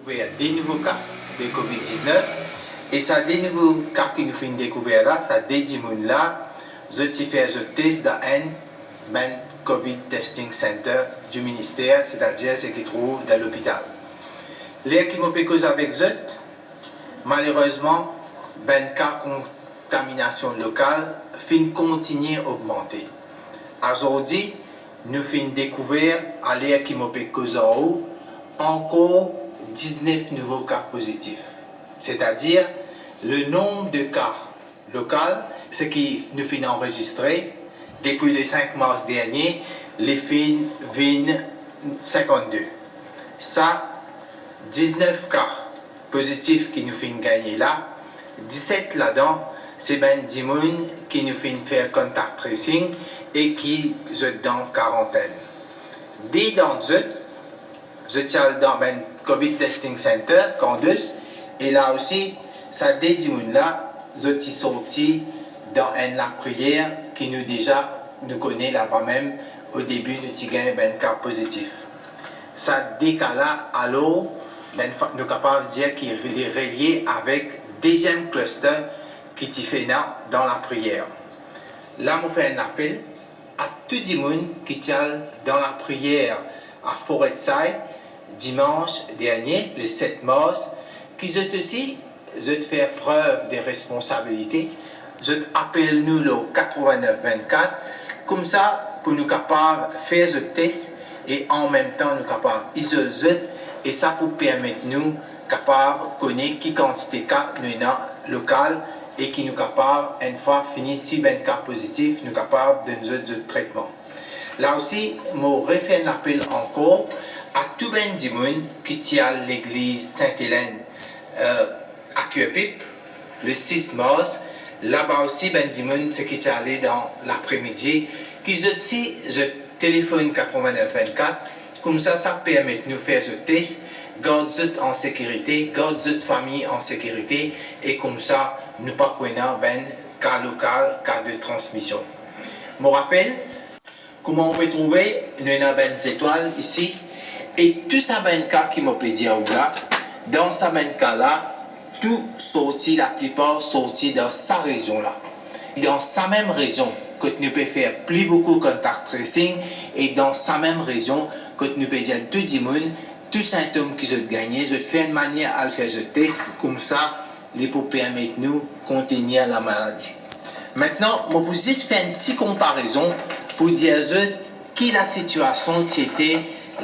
découvert des nouveaux cas de COVID-19 et ça des nouveaux cas que nous finissons découvrir là, ça des dimons là, je fais un test dans un COVID Testing Center du ministère, c'est-à-dire ce qui trouve dans l'hôpital. Les qui m'ont cause avec eux, malheureusement, ben cas contamination locale fin continuer à augmenter. Aujourd'hui, nous finissons découvrir à l'air qui m'ont cause encore 19 nouveaux cas positifs. C'est-à-dire le nombre de cas locaux, ce qui nous finit enregistré depuis le 5 mars dernier, les fins viennent 52. Ça, 19 cas positifs qui nous finissent gagner là, 17 là-dedans, c'est ben 10 personnes qui nous finissent faire contact tracing et qui sont dans quarantaine. Dès dans eux, je tiens dans le COVID Testing Center, Candus, et là aussi, ça dédimune là, je suis sorti dans la prière qui nous déjà, nous connaît là-bas même, au début, nous avons un cas positif. Ça décale alors, nous sommes capables de dire qu'il est relié avec le deuxième cluster qui est fait dans la prière. Là, je fais un appel à tout le monde qui tient dans la prière à Forestside, dimanche dernier, le 7 mars, qui sont aussi de faire preuve de responsabilité. Je appelle nous le 89-24, comme ça, pour nous capables de faire ce test et en même temps nous capables d'isoler et ça pour permettre nous capables de connaître qui quantité de cas nous avons local et qui nous capables, une fois fini si ben cas positif, nous capables de nous autres traitement. Là aussi, je refais un appel encore à tout ben du monde qui tient l'église Sainte-Hélène à Cuepip, le 6 mars. Là-bas aussi, ben du monde, ce qui est allé dans l'après-midi, qui aussi, je téléphone 89-24, comme ça permet de nous faire ce test, garde en sécurité, garde famille en sécurité, et comme ça, nous pas prenons ben cas local, cas de transmission. Je me rappelle, comment on peut trouver une des étoiles ici, et tout ça ben cas qui m'a dit là, dans ça ben cas là, tout sorti, la plupart sorti dans sa région là. Dans sa même région, que nous pouvons faire plus beaucoup de contact tracing, et dans sa même région, que nous pouvons dire tout le monde, tous les symptômes qui ont gagné, je fais une manière à faire ce test, comme ça, les pour permettre nous de contenir la maladie. Maintenant, je vais juste faire une petite comparaison pour dire qui la situation était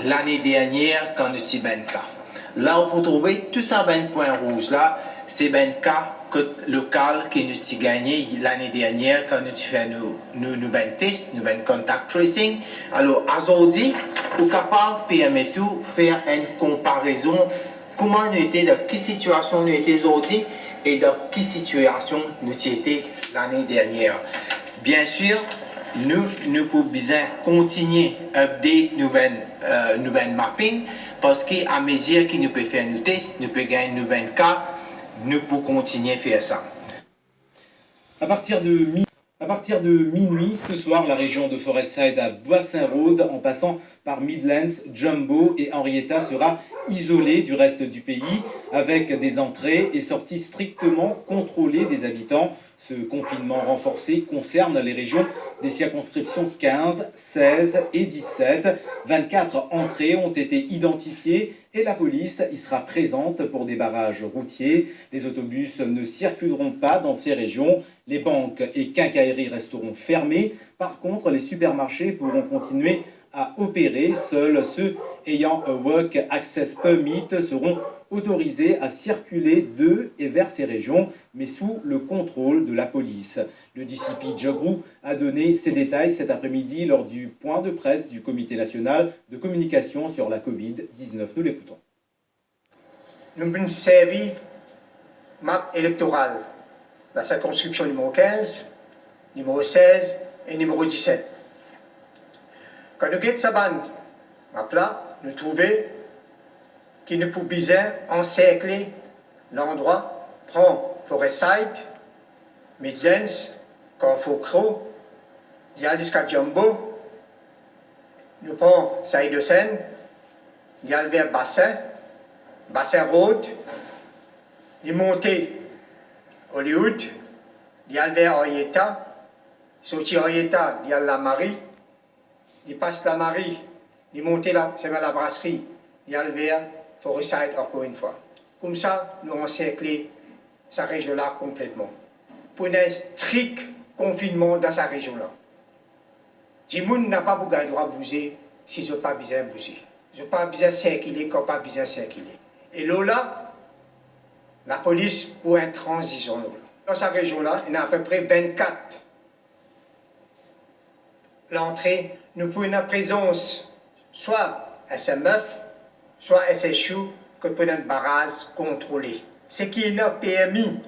l'année dernière quand nous avons un cas. Là, on peut trouver tout ça, ben point rouge là, c'est ben cas local qui nous avons gagné l'année dernière quand nous avons fait nos tests, nos contact tracing. Alors, aujourd'hui, on est capable de permettre de faire une comparaison comment nous étions, dans quelle situation nous étions aujourd'hui et dans quelle situation nous étions l'année dernière. Bien sûr, nous pouvons bien continuer à update nos mapping parce qu'à mesure que nous pouvons faire nos tests, nous pouvons gagner nos cas, nous pouvons continuer à faire ça. À partir de minuit, ce soir, la région de Forestside à Basin Road, en passant par Midlands, Jumbo et Henrietta, sera isolée du reste du pays, avec des entrées et sorties strictement contrôlées des habitants. Ce confinement renforcé concerne les régions des circonscriptions 15, 16 et 17. 24 entrées ont été identifiées et la police y sera présente pour des barrages routiers. Les autobus ne circuleront pas dans ces régions. Les banques et quincailleries resteront fermées. Par contre, les supermarchés pourront continuer à opérer. Seuls ceux ayant un Work Access Permit seront autorisés à circuler de et vers ces régions, mais sous le contrôle de la police. Le DCP Jogrou a donné ces détails cet après-midi lors du point de presse du Comité national de communication sur la Covid-19. Nous l'écoutons. Nous avons servi map électorale, la circonscription numéro 15, numéro 16 et numéro 17. Quand nous avons cette map là, nous trouvons qu'il ne peut bien encercler l'endroit, prend Forestside, Midlands, Corfocro, Yaliska Jumbo, nous prenons Saïd Hussein, Yalver Bassin, Bassin Road, il montait Hollywood, il y a vers Orietta, sorti Orietta, il y a la Marie, il passe la Marie, il montait c'est vers la brasserie, il y a vers Forestside encore une fois. Comme ça, nous encerclons sa région-là complètement. Pour un strict confinement dans sa région-là. Jimoun n'a pas besoin de bouger si je n'ai pas besoin de bouger. Je n'ai pas besoin de circuler quand pas besoin de circuler. Et là, la police pour une transition. Dans sa région-là, il y a à peu près 24. L'entrée, nous pouvons une présence soit SMF, soit SSU, que pour une barrage contrôlée. Ce qui est permis